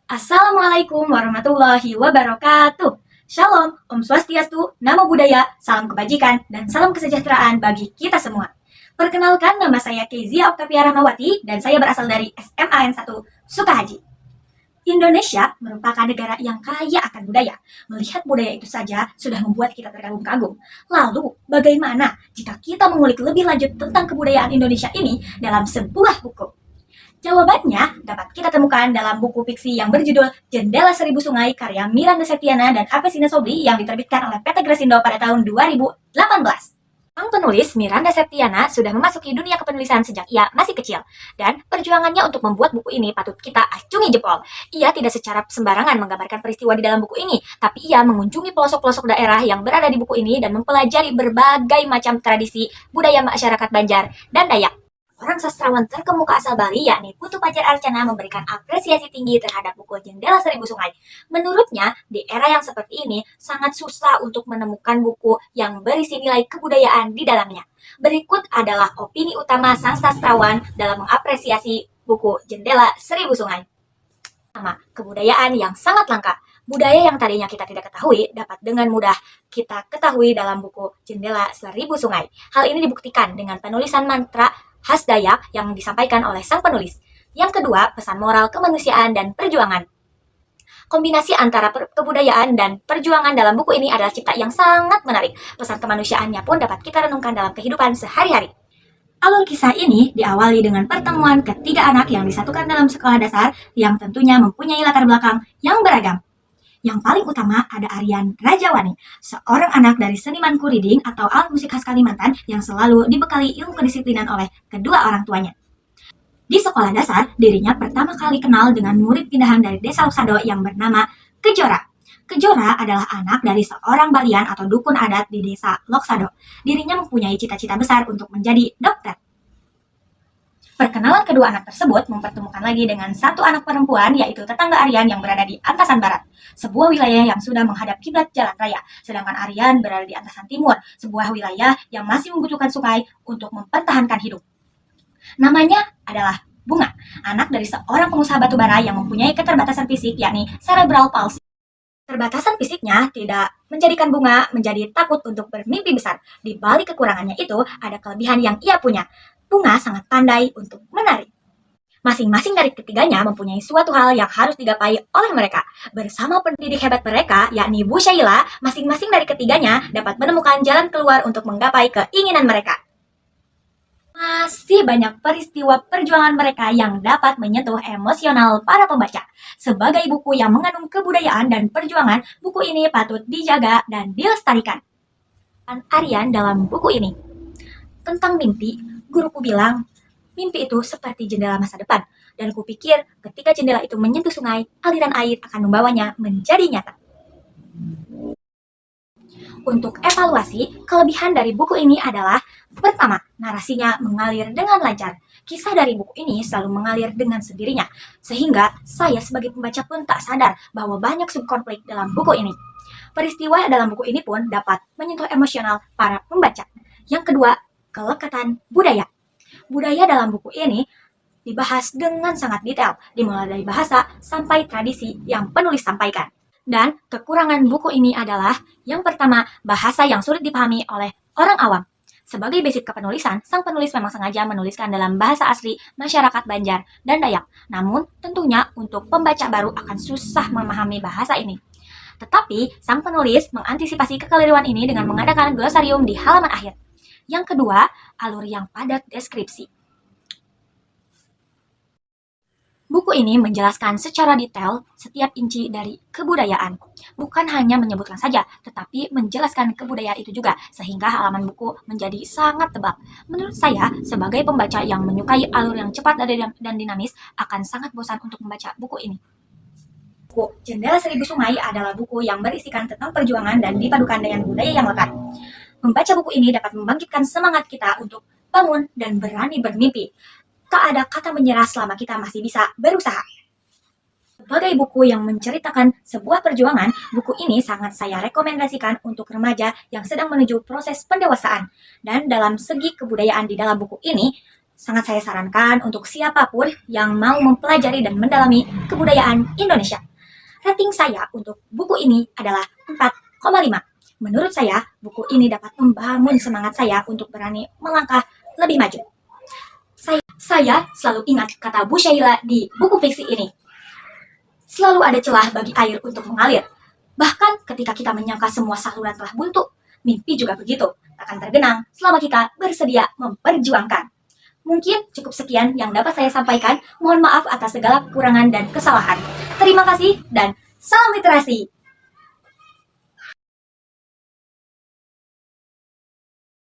Assalamualaikum warahmatullahi wabarakatuh. Shalom, Om Swastiastu, Namo Buddhaya, salam kebajikan, dan salam kesejahteraan bagi kita semua. Perkenalkan, nama saya Kezia Oktavia Rahmawati, dan saya berasal dari SMAN 1 Sukahaji. Indonesia merupakan negara yang kaya akan budaya. Melihat budaya itu saja sudah membuat kita terkagum-kagum. Lalu, bagaimana jika kita mengulik lebih lanjut tentang kebudayaan Indonesia ini dalam sebuah buku? Jawabannya dapat kita temukan dalam buku fiksi yang berjudul Jendela Seribu Sungai karya Miranda Septiana dan Avesina Sobli yang diterbitkan oleh PT Grasindo pada tahun 2018. Sang penulis Miranda Septiana sudah memasuki dunia kepenulisan sejak ia masih kecil, dan perjuangannya untuk membuat buku ini patut kita acungi jempol. Ia tidak secara sembarangan menggambarkan peristiwa di dalam buku ini, tapi ia mengunjungi pelosok-pelosok daerah yang berada di buku ini dan mempelajari berbagai macam tradisi budaya masyarakat Banjar dan Dayak. Orang sastrawan terkemuka asal Bali, yakni Putu Pajar Arcana, memberikan apresiasi tinggi terhadap buku Jendela Seribu Sungai. Menurutnya, di era yang seperti ini, sangat susah untuk menemukan buku yang berisi nilai kebudayaan di dalamnya. Berikut adalah opini utama sang sastrawan dalam mengapresiasi buku Jendela Seribu Sungai. Pertama, kebudayaan yang sangat langka. Budaya yang tadinya kita tidak ketahui dapat dengan mudah kita ketahui dalam buku Jendela Seribu Sungai. Hal ini dibuktikan dengan penulisan mantra khas Dayak yang disampaikan oleh sang penulis. Yang kedua, pesan moral kemanusiaan dan perjuangan. Kombinasi antara kebudayaan dan perjuangan dalam buku ini adalah cipta yang sangat menarik. Pesan kemanusiaannya pun dapat kita renungkan dalam kehidupan sehari-hari. Alur kisah ini diawali dengan pertemuan ketiga anak yang disatukan dalam sekolah dasar yang tentunya mempunyai latar belakang yang beragam. Yang paling utama ada Aryan Rajawani, seorang anak dari seniman kuriding atau alat musik khas Kalimantan yang selalu dibekali ilmu kedisiplinan oleh kedua orang tuanya. Di sekolah dasar, dirinya pertama kali kenal dengan murid pindahan dari desa Loksado yang bernama Kejora. Kejora adalah anak dari seorang balian atau dukun adat di desa Loksado. Dirinya mempunyai cita-cita besar untuk menjadi dokter. Perkenalan kedua anak tersebut mempertemukan lagi dengan satu anak perempuan, yaitu tetangga Aryan yang berada di Antasan Barat, sebuah wilayah yang sudah menghadap kiblat jalan raya, sedangkan Aryan berada di Antasan Timur, sebuah wilayah yang masih membutuhkan sungai untuk mempertahankan hidup. Namanya adalah Bunga, anak dari seorang pengusaha batubara yang mempunyai keterbatasan fisik, yakni cerebral palsy. Keterbatasan fisiknya tidak menjadikan Bunga menjadi takut untuk bermimpi besar. Di balik kekurangannya itu, ada kelebihan yang ia punya. Bunga sangat pandai untuk menari. Masing-masing dari ketiganya mempunyai suatu hal yang harus digapai oleh mereka. Bersama pendidik hebat mereka, yakni Bu Syaila, masing-masing dari ketiganya dapat menemukan jalan keluar untuk menggapai keinginan mereka. Masih banyak peristiwa perjuangan mereka yang dapat menyentuh emosional para pembaca. Sebagai buku yang mengandung kebudayaan dan perjuangan, buku ini patut dijaga dan dilestarikan. Aryan dalam buku ini. Tentang mimpi, guruku bilang, mimpi itu seperti jendela masa depan. Dan kupikir ketika jendela itu menyentuh sungai, aliran air akan membawanya menjadi nyata. Untuk evaluasi, kelebihan dari buku ini adalah pertama, narasinya mengalir dengan lancar. Kisah dari buku ini selalu mengalir dengan sendirinya, sehingga saya sebagai pembaca pun tak sadar bahwa banyak subkonflik dalam buku ini. Peristiwa dalam buku ini pun dapat menyentuh emosional para pembaca. Yang kedua, kelekatan budaya. Budaya dalam buku ini dibahas dengan sangat detail, dimulai dari bahasa sampai tradisi yang penulis sampaikan. Dan kekurangan buku ini adalah, yang pertama, bahasa yang sulit dipahami oleh orang awam. Sebagai basic kepenulisan, sang penulis memang sengaja menuliskan dalam bahasa asli masyarakat Banjar dan Dayak. Namun, tentunya untuk pembaca baru akan susah memahami bahasa ini. Tetapi, sang penulis mengantisipasi kekeliruan ini dengan mengadakan glosarium di halaman akhir. Yang kedua, alur yang padat deskripsi. Buku ini menjelaskan secara detail setiap inci dari kebudayaan. Bukan hanya menyebutkan saja, tetapi menjelaskan kebudayaan itu juga, sehingga halaman buku menjadi sangat tebal. Menurut saya, sebagai pembaca yang menyukai alur yang cepat dan dinamis, akan sangat bosan untuk membaca buku ini. Buku Jendela Seribu Sungai adalah buku yang berisikan tentang perjuangan dan dipadukan dengan budaya yang lekat. Membaca buku ini dapat membangkitkan semangat kita untuk bangun dan berani bermimpi. Tak ada kata menyerah selama kita masih bisa berusaha. Sebagai buku yang menceritakan sebuah perjuangan, buku ini sangat saya rekomendasikan untuk remaja yang sedang menuju proses pendewasaan. Dan dalam segi kebudayaan di dalam buku ini, Sangat saya sarankan untuk siapapun yang mau mempelajari dan mendalami kebudayaan Indonesia. Rating saya untuk buku ini adalah 4,5. Menurut saya, buku ini dapat membangun semangat saya untuk berani melangkah lebih maju. Saya selalu ingat kata Bu Syaila di buku fiksi ini. Selalu ada celah bagi air untuk mengalir. Bahkan ketika kita menyangka semua saluran telah buntu, mimpi juga begitu, akan tergenang selama kita bersedia memperjuangkan. Mungkin cukup sekian yang dapat saya sampaikan. Mohon maaf atas segala kekurangan dan kesalahan. Terima kasih dan salam literasi.